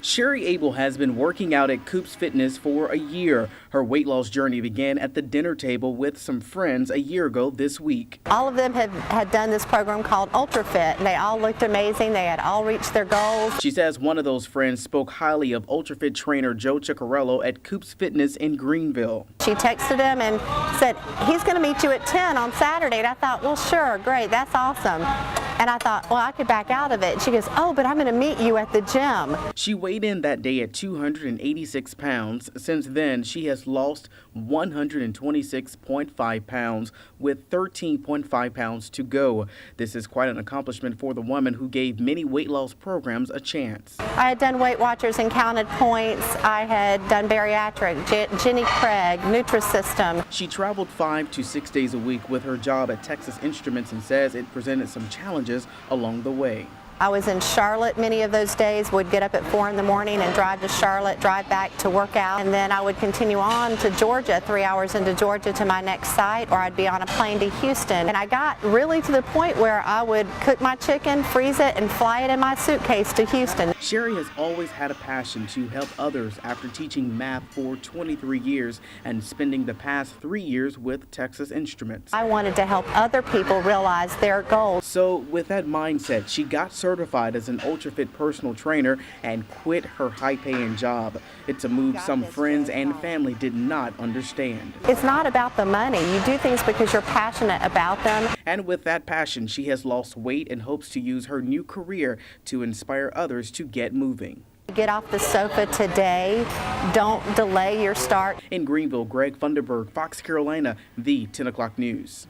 Sherry Abel has been working out at Coops Fitness for a year. Her weight loss journey began at the dinner table with some friends a year ago this week. All of them had done this program called Ultra Fit, and they all looked amazing. They had all reached their goals. She says one of those friends spoke highly of Ultra Fit trainer Joe Ciccarello at Coops Fitness in Greenville. She texted him and said, "He's going to meet you at 10 on Saturday." And I thought, well, sure, great, that's awesome. And I thought, well, I could back out of it. She goes, "Oh, but I'm going to meet you at the gym." She weighed in that day at 286 pounds. Since then, she has lost 126.5 pounds with 13.5 pounds to go. This is quite an accomplishment for the woman who gave many weight loss programs a chance. I had done Weight Watchers and Counted Points. I had done bariatric, Jenny Craig, Nutrisystem. She traveled 5 to 6 days a week with her job at Texas Instruments and says it presented some challenges along the way. I was in Charlotte many of those days, would get up at 4 in the morning and drive to Charlotte, drive back to work out, and then I would continue on to Georgia, 3 hours into Georgia to my next site, or I'd be on a plane to Houston. And I got really to the point where I would cook my chicken, freeze it, and fly it in my suitcase to Houston. Sherry has always had a passion to help others after teaching math for 23 years and spending the past 3 years with Texas Instruments. I wanted to help other people realize their goals. So with that mindset, she got certified as an Ultra Fit personal trainer and quit her high-paying job. It's a move some friends and family did not understand. It's not about the money. You do things because you're passionate about them. And with that passion, she has lost weight and hopes to use her new career to inspire others to get moving. Get off the sofa today. Don't delay your start. In Greenville, Greg Funderburg, Fox Carolina, the 10 o'clock news.